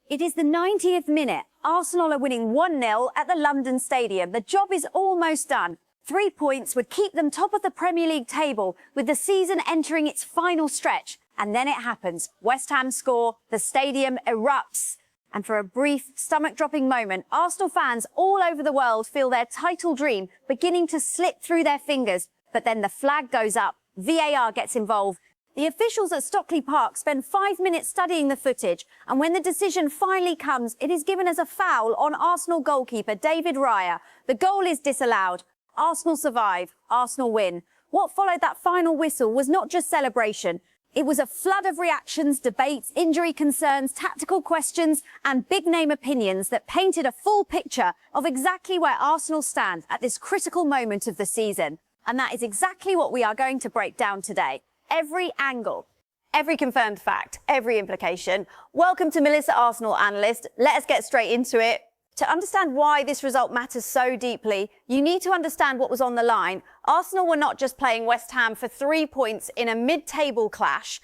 It is the 90th minute. Arsenal are winning 1-0 at the London Stadium. The job is almost done. 3 points would keep them top of the Premier League table, with the season entering its final stretch. And then it happens. West Ham score, the stadium erupts. And for a brief, stomach-dropping moment, Arsenal fans all over the world feel their title dream beginning to slip through their fingers. But then the flag goes up, VAR gets involved. The officials at Stockley Park spend 5 minutes studying the footage, and when the decision finally comes, it is given as a foul on Arsenal goalkeeper David Raya. The goal is disallowed. Arsenal survive. Arsenal win. What followed that final whistle was not just celebration. It was a flood of reactions, debates, injury concerns, tactical questions and big-name opinions that painted a full picture of exactly where Arsenal stand at this critical moment of the season. And that is exactly what we are going to break down today. Every angle, every confirmed fact, every implication. Welcome to Melissa, Arsenal analyst. Let us get straight into it. To understand why this result matters so deeply, you need to understand what was on the line. Arsenal were not just playing West Ham for 3 points in a mid-table clash.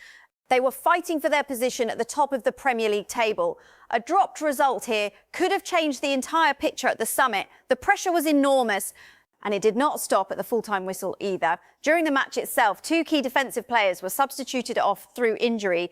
They were fighting for their position at the top of the Premier League table. A dropped result here could have changed the entire picture at the summit. The pressure was enormous. And it did not stop at the full-time whistle either. During the match itself, 2 key defensive players were substituted off through injury.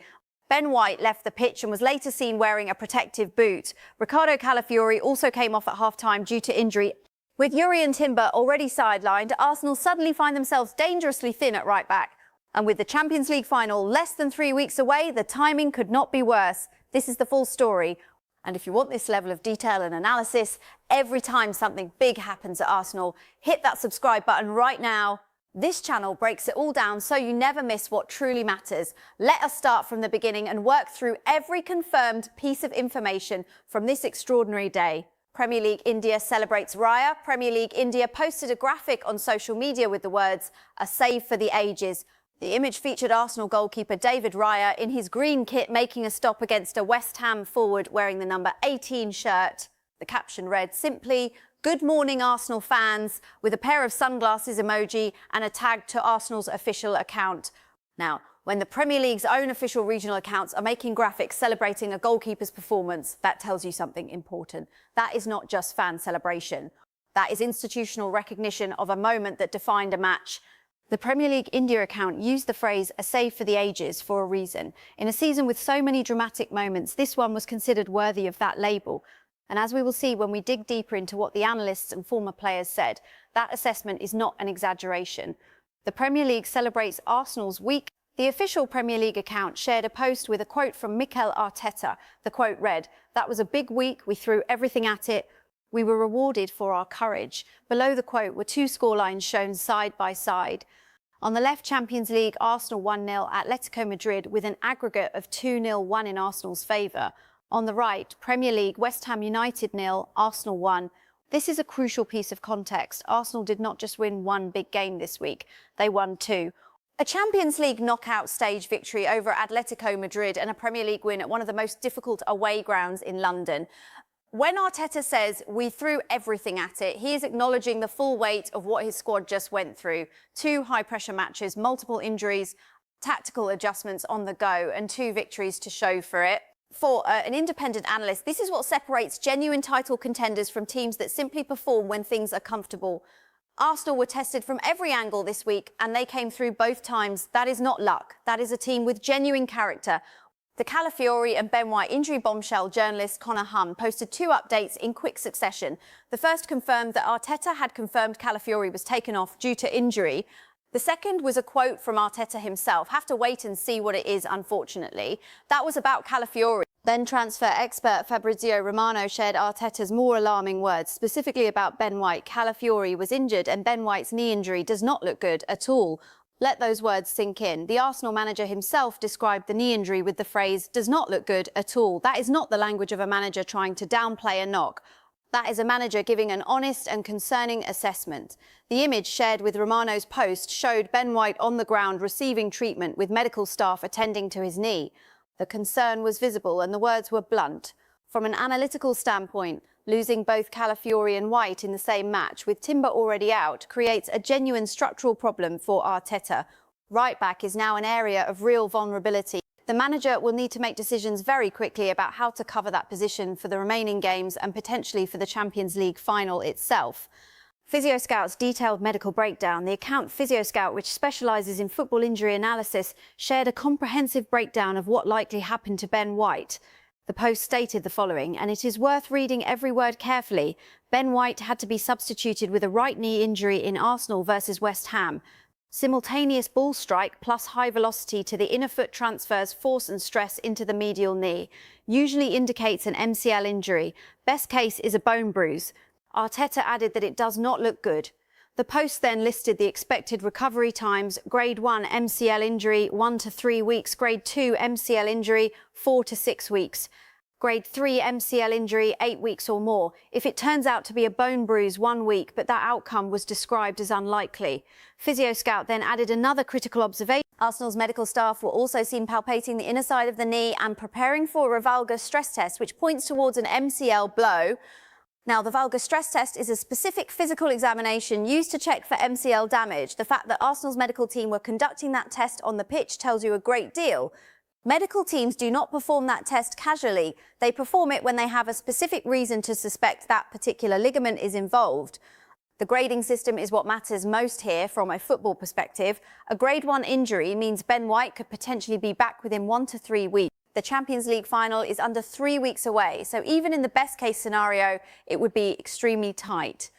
Ben White left the pitch and was later seen wearing a protective boot. Riccardo Calafiori also came off at half-time due to injury. With Jurrien Timber already sidelined, Arsenal suddenly find themselves dangerously thin at right-back. And with the Champions League final less than 3 weeks away, the timing could not be worse. This is the full story. And if you want this level of detail and analysis, every time something big happens at Arsenal, hit that subscribe button right now. This channel breaks it all down so you never miss what truly matters. Let us start from the beginning and work through every confirmed piece of information from this extraordinary day. Premier League India celebrates Raya. Premier League India posted a graphic on social media with the words, "A save for the ages." The image featured Arsenal goalkeeper David Raya in his green kit making a stop against a West Ham forward wearing the number 18 shirt. The caption read simply, "Good morning Arsenal fans," with a pair of sunglasses emoji and a tag to Arsenal's official account. Now, when the Premier League's own official regional accounts are making graphics celebrating a goalkeeper's performance, that tells you something important. That is not just fan celebration. That is institutional recognition of a moment that defined a match. The Premier League India account used the phrase "a save for the ages" for a reason. In a season with so many dramatic moments, this one was considered worthy of that label. And as we will see when we dig deeper into what the analysts and former players said, that assessment is not an exaggeration. The Premier League celebrates Arsenal's week. The official Premier League account shared a post with a quote from Mikel Arteta. The quote read, "That was a big week. We threw everything at it. We were rewarded for our courage." Below the quote were 2 scorelines shown side by side. On the left, Champions League, Arsenal 1-0, Atletico Madrid with an aggregate of 2-0 won in Arsenal's favour. On the right, Premier League, West Ham United 0, Arsenal 1. This is a crucial piece of context. Arsenal did not just win one big game this week, they won 2. A Champions League knockout stage victory over Atletico Madrid and a Premier League win at one of the most difficult away grounds in London. When Arteta says we threw everything at it, he is acknowledging the full weight of what his squad just went through. 2 high-pressure matches, multiple injuries, tactical adjustments on the go, and 2 victories to show for it. For an independent analyst, this is what separates genuine title contenders from teams that simply perform when things are comfortable. Arsenal were tested from every angle this week, and they came through both times. That is not luck. That is a team with genuine character. The Calafiori and Ben White injury bombshell journalist Connor Humm posted 2 updates in quick succession. The first confirmed that Arteta had confirmed Calafiori was taken off due to injury. The second was a quote from Arteta himself. Have to wait and see what it is, unfortunately. That was about Calafiori. Then transfer expert Fabrizio Romano shared Arteta's more alarming words, specifically about Ben White. Calafiori was injured and Ben White's knee injury does not look good at all. Let those words sink in. The Arsenal manager himself described the knee injury with the phrase, "does not look good at all." That is not the language of a manager trying to downplay a knock. That is a manager giving an honest and concerning assessment. The image shared with Romano's post showed Ben White on the ground receiving treatment with medical staff attending to his knee. The concern was visible and the words were blunt. From an analytical standpoint, losing both Calafiori and White in the same match, with Timber already out, creates a genuine structural problem for Arteta. Right back is now an area of real vulnerability. The manager will need to make decisions very quickly about how to cover that position for the remaining games and potentially for the Champions League final itself. PhysioScout's detailed medical breakdown, the account PhysioScout, which specialises in football injury analysis, shared a comprehensive breakdown of what likely happened to Ben White. The Post stated the following, and it is worth reading every word carefully. Ben White had to be substituted with a right knee injury in Arsenal versus West Ham. Simultaneous ball strike plus high velocity to the inner foot transfers force and stress into the medial knee. Usually indicates an MCL injury. Best case is a bone bruise. Arteta added that it does not look good. The Post then listed the expected recovery times: Grade 1 MCL injury, 1 to 3 weeks. Grade 2 MCL injury, 4 to 6 weeks. Grade 3 MCL injury, 8 weeks or more. If it turns out to be a bone bruise, 1 week, but that outcome was described as unlikely. PhysioScout then added another critical observation. Arsenal's medical staff were also seen palpating the inner side of the knee and preparing for a valgus stress test, which points towards an MCL blow. Now, the valgus stress test is a specific physical examination used to check for MCL damage. The fact that Arsenal's medical team were conducting that test on the pitch tells you a great deal. Medical teams do not perform that test casually. They perform it when they have a specific reason to suspect that particular ligament is involved. The grading system is what matters most here from a football perspective. A Grade 1 injury means Ben White could potentially be back within 1 to 3 weeks. The Champions League final is under 3 weeks away, so even in the best case scenario, it would be extremely tight.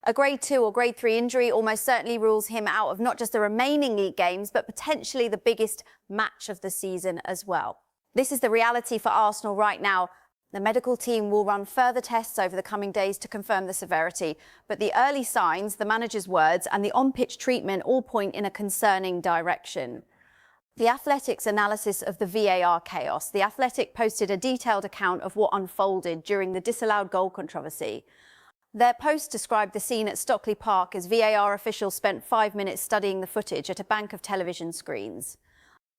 A Grade 2 or Grade 3 injury almost certainly rules him out of not just the remaining league games, but potentially the biggest match of the season as well. This is the reality for Arsenal right now. The medical team will run further tests over the coming days to confirm the severity, but the early signs, the manager's words, and the on-pitch treatment all point in a concerning direction. The Athletic's analysis of the VAR chaos. The Athletic posted a detailed account of what unfolded during the disallowed goal controversy. Their post described the scene at Stockley Park as VAR officials spent 5 minutes studying the footage at a bank of television screens.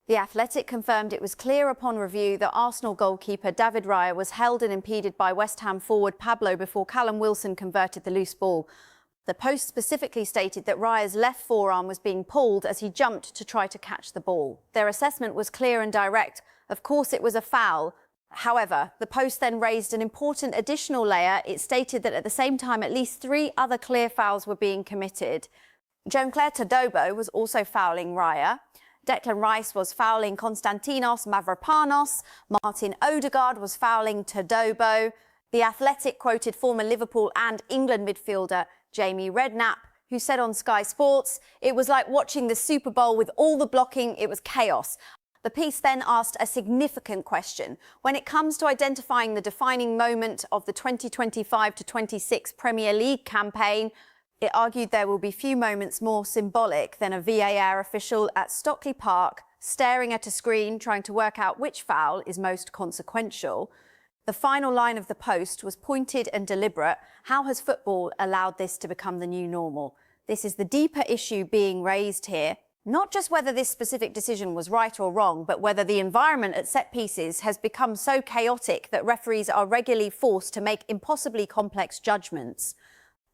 The Athletic confirmed it was clear upon review that Arsenal goalkeeper David Raya was held and impeded by West Ham forward Pablo before Callum Wilson converted the loose ball. The Post specifically stated that Raya's left forearm was being pulled as he jumped to try to catch the ball. Their assessment was clear and direct. Of course, it was a foul. However, the Post then raised an important additional layer. It stated that at the same time, at least 3 other clear fouls were being committed. Jean-Claire Todibo was also fouling Raya. Declan Rice was fouling Konstantinos Mavropanos. Martin Odegaard was fouling Todibo. The Athletic quoted former Liverpool and England midfielder Jamie Redknapp, who said on Sky Sports, "It was like watching the Super Bowl with all the blocking. It was chaos." The piece then asked a significant question. When it comes to identifying the defining moment of the 2025-26 Premier League campaign, it argued there will be few moments more symbolic than a VAR official at Stockley Park staring at a screen trying to work out which foul is most consequential. The final line of the post was pointed and deliberate. How has football allowed this to become the new normal? This is the deeper issue being raised here. Not just whether this specific decision was right or wrong, but whether the environment at set pieces has become so chaotic that referees are regularly forced to make impossibly complex judgments.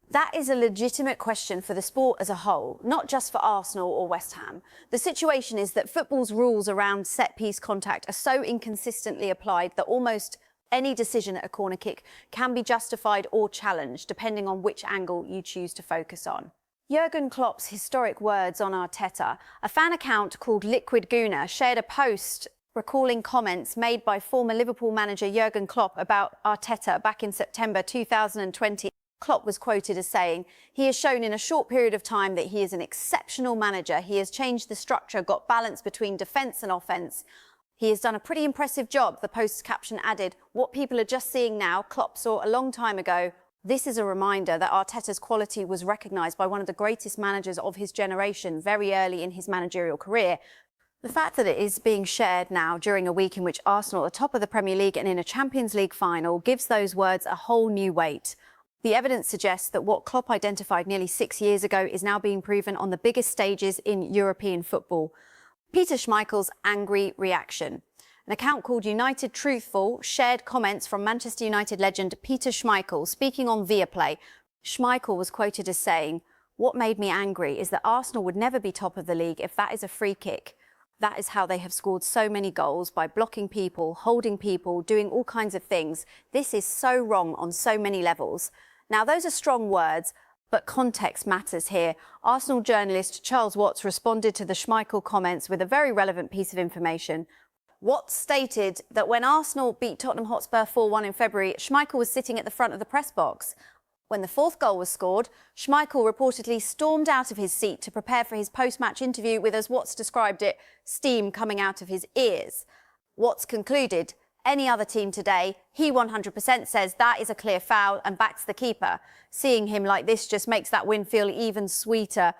That is a legitimate question for the sport as a whole, not just for Arsenal or West Ham. The situation is that football's rules around set-piece contact are so inconsistently applied that almost any decision at a corner kick can be justified or challenged, depending on which angle you choose to focus on. Jurgen Klopp's historic words on Arteta. A fan account called Liquid Gooner shared a post recalling comments made by former Liverpool manager Jurgen Klopp about Arteta back in September 2020. Klopp was quoted as saying, "He has shown in a short period of time that he is an exceptional manager. He has changed the structure, got balance between defence and offence. He has done a pretty impressive job." The post's caption added, "What people are just seeing now, Klopp saw a long time ago." This is a reminder that Arteta's quality was recognised by one of the greatest managers of his generation very early in his managerial career. The fact that it is being shared now during a week in which Arsenal are top of the Premier League and in a Champions League final gives those words a whole new weight. The evidence suggests that what Klopp identified nearly 6 years ago is now being proven on the biggest stages in European football. Peter Schmeichel's angry reaction. An account called United Truthful shared comments from Manchester United legend Peter Schmeichel speaking on Viaplay. Schmeichel was quoted as saying, "What made me angry is that Arsenal would never be top of the league if that is a free kick. That is how they have scored so many goals, by blocking people, holding people, doing all kinds of things. This is so wrong on so many levels. Now, those are strong words, but context matters here. Arsenal journalist Charles Watts responded to the Schmeichel comments with a very relevant piece of information. Watts stated that when Arsenal beat Tottenham Hotspur 4-1 in February, Schmeichel was sitting at the front of the press box. When the fourth goal was scored, Schmeichel reportedly stormed out of his seat to prepare for his post-match interview with, as Watts described it, steam coming out of his ears. Watts concluded, any other team today, he 100% says that is a clear foul and backs the keeper. Seeing him like this just makes that win feel even sweeter.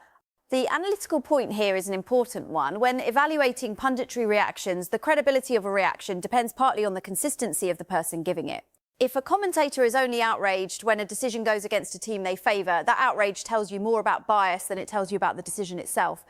The analytical point here is an important one. When evaluating punditry reactions, the credibility of a reaction depends partly on the consistency of the person giving it. If a commentator is only outraged when a decision goes against a team they favour, that outrage tells you more about bias than it tells you about the decision itself.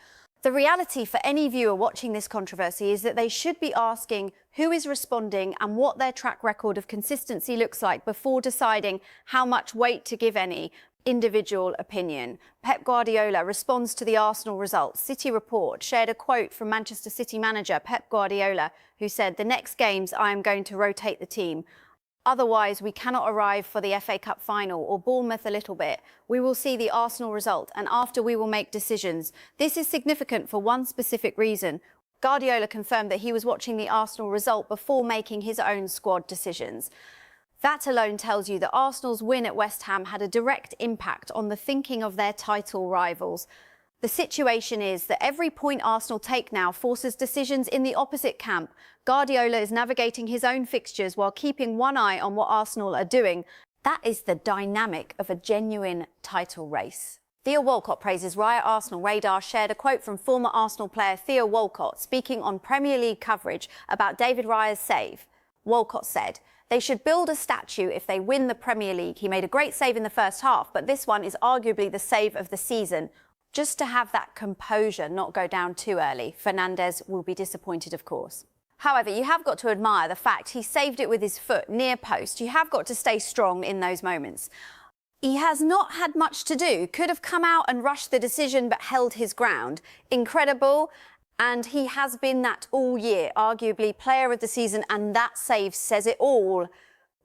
The reality for any viewer watching this controversy is that they should be asking who is responding and what their track record of consistency looks like before deciding how much weight to give any individual opinion. Pep Guardiola responds to the Arsenal results. City Report shared a quote from Manchester City manager Pep Guardiola, who said, "The next games I am going to rotate the team. Otherwise, we cannot arrive for the FA Cup final, or Bournemouth a little bit. We will see the Arsenal result, and after we will make decisions." This is significant for one specific reason. Guardiola confirmed that he was watching the Arsenal result before making his own squad decisions. That alone tells you that Arsenal's win at West Ham had a direct impact on the thinking of their title rivals. The situation is that every point Arsenal take now forces decisions in the opposite camp. Guardiola is navigating his own fixtures while keeping one eye on what Arsenal are doing. That is the dynamic of a genuine title race. Theo Walcott praises Raya Arsenal Radar shared a quote from former Arsenal player Theo Walcott speaking on Premier League coverage about David Raya's save. Walcott said, "They should build a statue if they win the Premier League. He made a great save in the first half, but this one is arguably the save of the season." Just to have that composure, not go down too early. Fernandes will be disappointed, of course. However, you have got to admire the fact he saved it with his foot near post. You have got to stay strong in those moments. He has not had much to do. Could have come out and rushed the decision, but held his ground. Incredible. And he has been that all year, arguably player of the season, and that save says it all.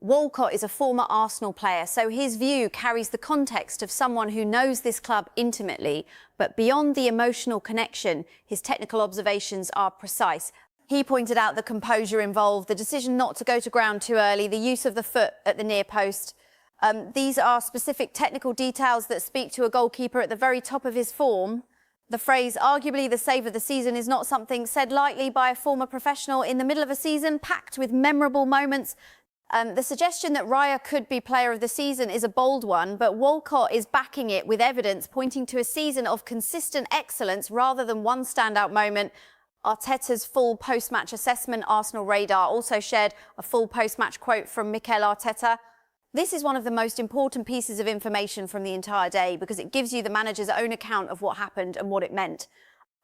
Walcott is a former Arsenal player, so his view carries the context of someone who knows this club intimately, but beyond the emotional connection, his technical observations are precise. He pointed out the composure involved, the decision not to go to ground too early, the use of the foot at the near post. These are specific technical details that speak to a goalkeeper at the very top of his form. The phrase, arguably the save of the season, is not something said lightly by a former professional in the middle of a season packed with memorable moments. The suggestion that Raya could be player of the season is a bold one, but Walcott is backing it with evidence pointing to a season of consistent excellence rather than one standout moment. Arteta's full post-match assessment, Arsenal Radar, also shared a full post-match quote from Mikel Arteta. This is one of the most important pieces of information from the entire day because it gives you the manager's own account of what happened and what it meant.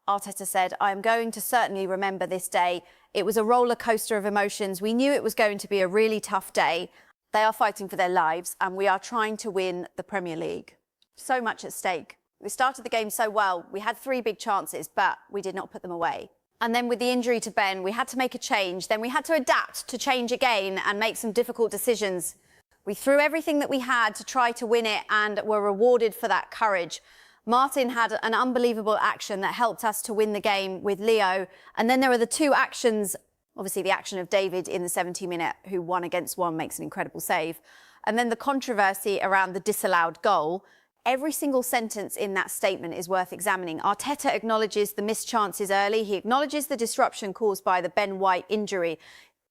Arteta said, "I am going to certainly remember this day. It was a roller coaster of emotions. We knew it was going to be a really tough day. They are fighting for their lives and we are trying to win the Premier League." So much at stake. We started the game so well. We had 3 big chances, but we did not put them away. And then with the injury to Ben, we had to make a change. Then we had to adapt to change again and make some difficult decisions. We threw everything that we had to try to win it and were rewarded for that courage. Martin had an unbelievable action that helped us to win the game with Leo. And then there are the 2 actions, obviously the action of David in the 70-minute, who 1-against-1 makes an incredible save. And then the controversy around the disallowed goal. Every single sentence in that statement is worth examining. Arteta acknowledges the missed chances early. He acknowledges the disruption caused by the Ben White injury.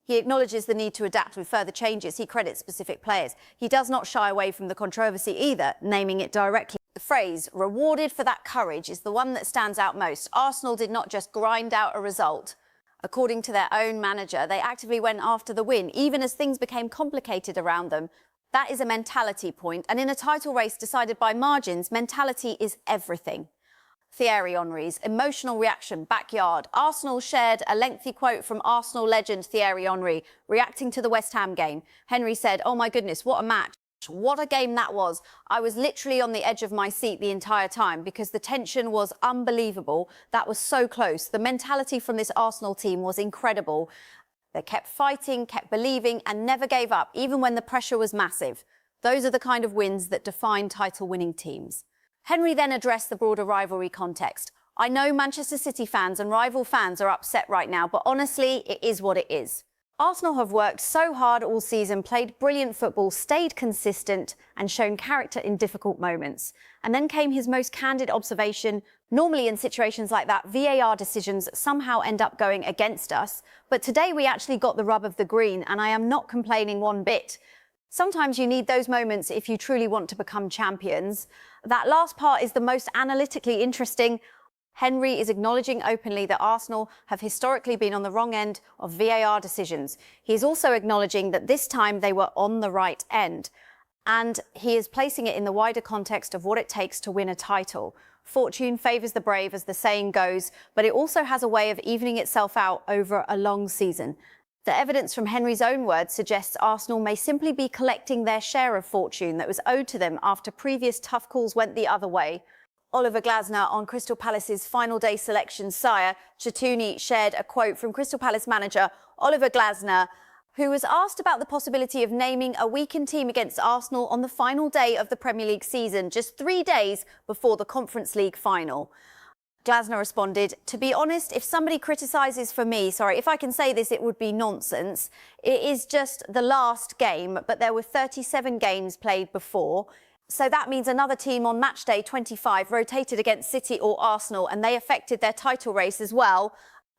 He acknowledges the need to adapt with further changes. He credits specific players. He does not shy away from the controversy either, naming it directly. The phrase, "rewarded for that courage," is the one that stands out most. Arsenal did not just grind out a result. According to their own manager, they actively went after the win, even as things became complicated around them. That is a mentality point, and in a title race decided by margins, mentality is everything. Thierry Henry's emotional reaction, backyard. Arsenal shared a lengthy quote from Arsenal legend Thierry Henry, reacting to the West Ham game. Henry said, "Oh my goodness, what a match. What a game that was. I was literally on the edge of my seat the entire time because the tension was unbelievable. That was so close. The mentality from this Arsenal team was incredible. They kept fighting, kept believing and never gave up, even when the pressure was massive. Those are the kind of wins that define title-winning teams. Henry then addressed the broader rivalry context. I know Manchester City fans and rival fans are upset right now, but honestly, it is what it is. Arsenal have worked so hard all season, played brilliant football, stayed consistent and shown character in difficult moments. And then came his most candid observation. Normally in situations like that, VAR decisions somehow end up going against us. But today we actually got the rub of the green and I am not complaining one bit. Sometimes you need those moments if you truly want to become champions. That last part is the most analytically interesting. Henry is acknowledging openly that Arsenal have historically been on the wrong end of VAR decisions. He is also acknowledging that this time they were on the right end. And he is placing it in the wider context of what it takes to win a title. Fortune favours the brave, as the saying goes, but it also has a way of evening itself out over a long season. The evidence from Henry's own words suggests Arsenal may simply be collecting their share of fortune that was owed to them after previous tough calls went the other way. Oliver Glasner on Crystal Palace's final day selection sire, Chatuni, shared a quote from Crystal Palace manager Oliver Glasner, who was asked about the possibility of naming a weakened team against Arsenal on the final day of the Premier League season, just 3 days before the Conference League final. Glasner responded, "To be honest, if somebody criticises for me, if I can say this, it would be nonsense. It is just the last game, but there were 37 games played before. So that means another team on match day 25 rotated against City or Arsenal and they affected their title race as well.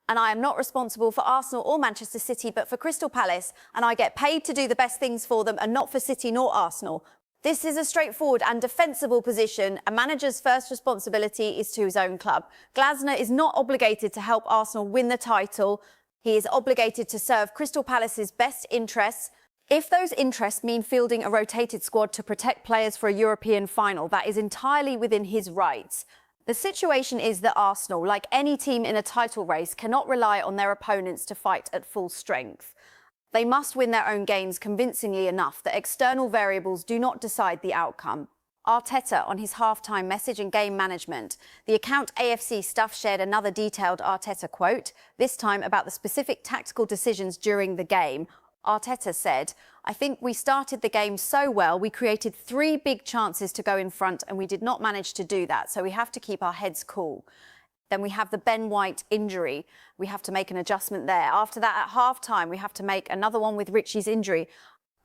And I am not responsible for Arsenal or Manchester City, but for Crystal Palace. And I get paid to do the best things for them and not for City nor Arsenal. This is a straightforward and defensible position. A manager's first responsibility is to his own club. Glasner is not obligated to help Arsenal win the title. He is obligated to serve Crystal Palace's best interests. If those interests mean fielding a rotated squad to protect players for a European final, that is entirely within his rights. The situation is that Arsenal, like any team in a title race, cannot rely on their opponents to fight at full strength. They must win their own games convincingly enough that external variables do not decide the outcome." Arteta on his half-time message and game management. The account AFC Stuff shared another detailed Arteta quote, this time about the specific tactical decisions during the game. Arteta said, "I think we started the game so well, we created 3 big chances to go in front and we did not manage to do that, so we have to keep our heads cool." Then we have the Ben White injury. We have to make an adjustment there. After that, at half-time, we have to make another one with Richie's injury.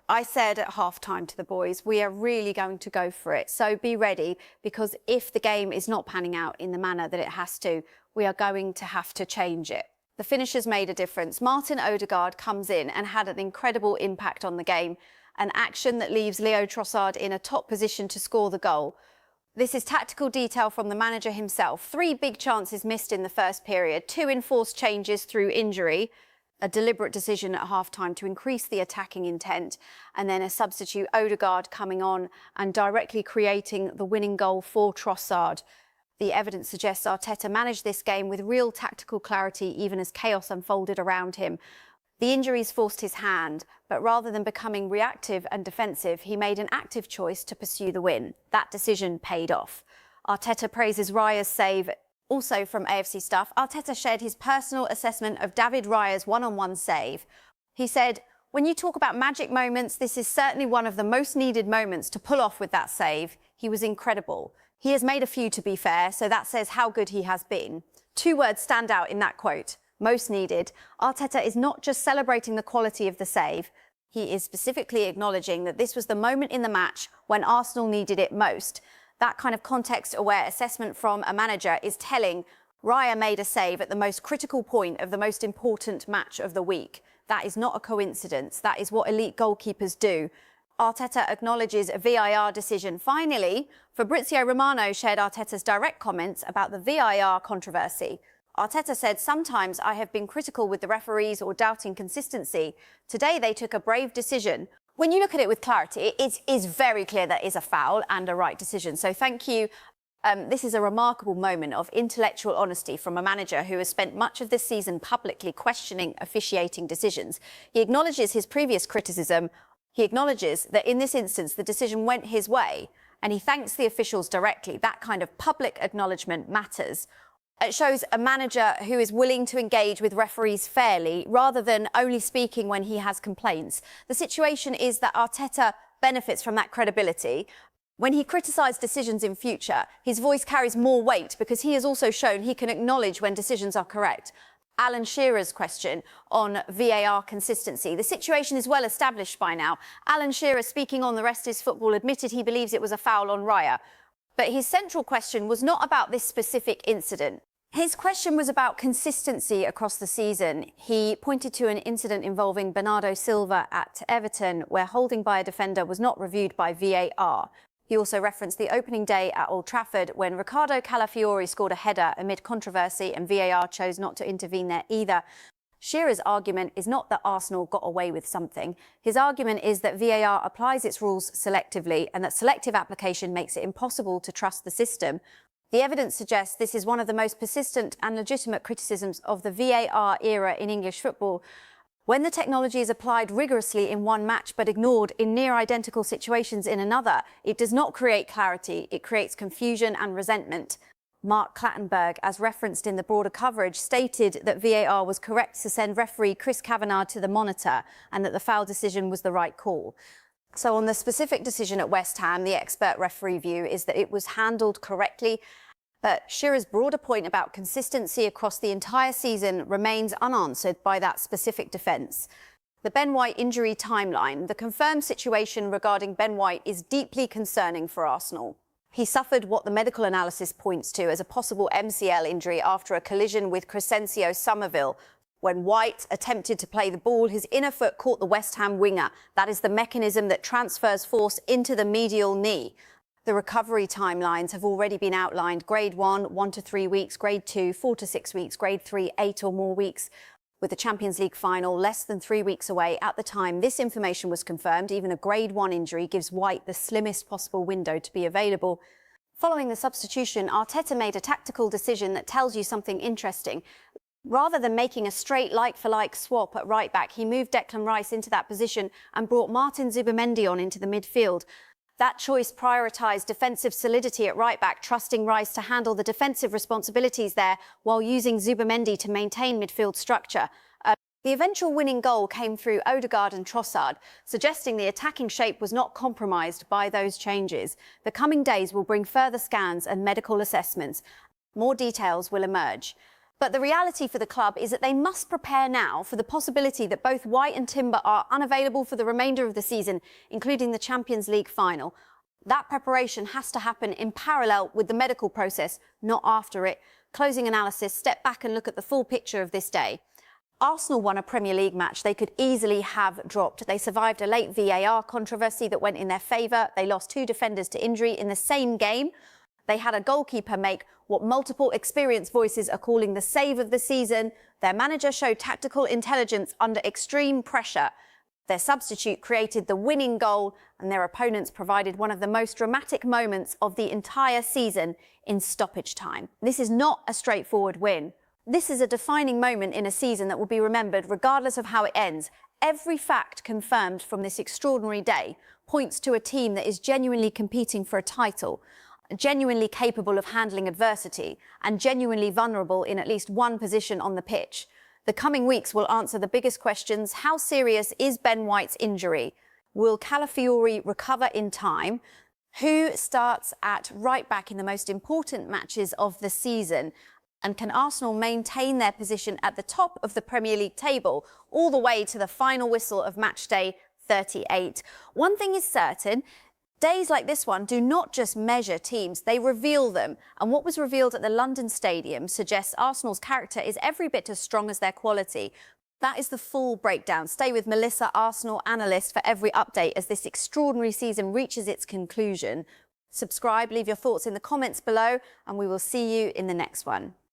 I said at half-time to the boys, we are really going to go for it, so be ready, because if the game is not panning out in the manner that it has to, we are going to have to change it. The finishers made a difference. Martin Odegaard comes in and had an incredible impact on the game, an action that leaves Leo Trossard in a top position to score the goal. This is tactical detail from the manager himself. 3 big chances missed in the first period, 2 enforced changes through injury, a deliberate decision at half-time to increase the attacking intent, and then a substitute Odegaard coming on and directly creating the winning goal for Trossard. The evidence suggests Arteta managed this game with real tactical clarity, even as chaos unfolded around him. The injuries forced his hand, but rather than becoming reactive and defensive, he made an active choice to pursue the win. That decision paid off. Arteta praises Raya's save. Also from AFC Stuff, Arteta shared his personal assessment of David Raya's one-on-one save. He said, "When you talk about magic moments, this is certainly one of the most needed moments to pull off with that save. He was incredible. He has made a few, to be fair, so that says how good he has been." 2 words stand out in that quote. Most needed. Arteta is not just celebrating the quality of the save. He is specifically acknowledging that this was the moment in the match when Arsenal needed it most. That kind of context-aware assessment from a manager is telling. Raya made a save at the most critical point of the most important match of the week. That is not a coincidence. That is what elite goalkeepers do. Arteta acknowledges a VAR decision. Finally, Fabrizio Romano shared Arteta's direct comments about the VAR controversy. Arteta said, "Sometimes I have been critical with the referees or doubting consistency. Today they took a brave decision." When you look at it with clarity, it is very clear that is a foul and a right decision. So thank you. This is a remarkable moment of intellectual honesty from a manager who has spent much of this season publicly questioning officiating decisions. He acknowledges his previous criticism. He acknowledges that in this instance, the decision went his way, and he thanks the officials directly. That kind of public acknowledgement matters. It shows a manager who is willing to engage with referees fairly, rather than only speaking when he has complaints. The situation is that Arteta benefits from that credibility. When he criticised decisions in future, his voice carries more weight because he has also shown he can acknowledge when decisions are correct. Alan Shearer's question on VAR consistency. The situation is well established by now. Alan Shearer, speaking on The Rest is Football, admitted he believes it was a foul on Raya. But his central question was not about this specific incident. His question was about consistency across the season. He pointed to an incident involving Bernardo Silva at Everton, where holding by a defender was not reviewed by VAR. He also referenced the opening day at Old Trafford when Riccardo Calafiori scored a header amid controversy and VAR chose not to intervene there either. Shearer's argument is not that Arsenal got away with something. His argument is that VAR applies its rules selectively and that selective application makes it impossible to trust the system. The evidence suggests this is one of the most persistent and legitimate criticisms of the VAR era in English football. When the technology is applied rigorously in one match but ignored in near-identical situations in another, it does not create clarity, it creates confusion and resentment. Mark Clattenburg, as referenced in the broader coverage, stated that VAR was correct to send referee Chris Kavanagh to the monitor and that the foul decision was the right call. So on the specific decision at West Ham, the expert referee view is that it was handled correctly. But Shearer's broader point about consistency across the entire season remains unanswered by that specific defence. The Ben White injury timeline. The confirmed situation regarding Ben White is deeply concerning for Arsenal. He suffered what the medical analysis points to as a possible MCL injury after a collision with Crescencio Somerville. When White attempted to play the ball, his inner foot caught the West Ham winger. That is the mechanism that transfers force into the medial knee. The recovery timelines have already been outlined. Grade 1, 1 to 3 weeks. Grade 2, 4 to 6 weeks. Grade 3, 8 or more weeks. With the Champions League final less than 3 weeks away at the time this information was confirmed, even a Grade 1 injury gives White the slimmest possible window to be available. Following the substitution, Arteta made a tactical decision that tells you something interesting. Rather than making a straight like-for-like swap at right-back, he moved Declan Rice into that position and brought Martin Zubimendi on into the midfield. That choice prioritised defensive solidity at right-back, trusting Rice to handle the defensive responsibilities there while using Zubimendi to maintain midfield structure. The eventual winning goal came through Odegaard and Trossard, suggesting the attacking shape was not compromised by those changes. The coming days will bring further scans and medical assessments. More details will emerge. But the reality for the club is that they must prepare now for the possibility that both White and Timber are unavailable for the remainder of the season, including the Champions League final. That preparation has to happen in parallel with the medical process, not after it. Closing analysis, step back and look at the full picture of this day. Arsenal won a Premier League match they could easily have dropped. They survived a late VAR controversy that went in their favour. They lost 2 defenders to injury in the same game. They had a goalkeeper make what multiple experienced voices are calling the save of the season. Their manager showed tactical intelligence under extreme pressure. Their substitute created the winning goal, and their opponents provided one of the most dramatic moments of the entire season in stoppage time. This is not a straightforward win. This is a defining moment in a season that will be remembered regardless of how it ends. Every fact confirmed from this extraordinary day points to a team that is genuinely competing for a title, genuinely capable of handling adversity, and genuinely vulnerable in at least one position on the pitch. The coming weeks will answer the biggest questions. How serious is Ben White's injury? Will Calafiori recover in time? Who starts at right back in the most important matches of the season? And can Arsenal maintain their position at the top of the Premier League table all the way to the final whistle of match day 38? One thing is certain. Days like this one do not just measure teams, they reveal them. And what was revealed at the London Stadium suggests Arsenal's character is every bit as strong as their quality. That is the full breakdown. Stay with Melissa, Arsenal analyst, for every update as this extraordinary season reaches its conclusion. Subscribe, leave your thoughts in the comments below, and we will see you in the next one.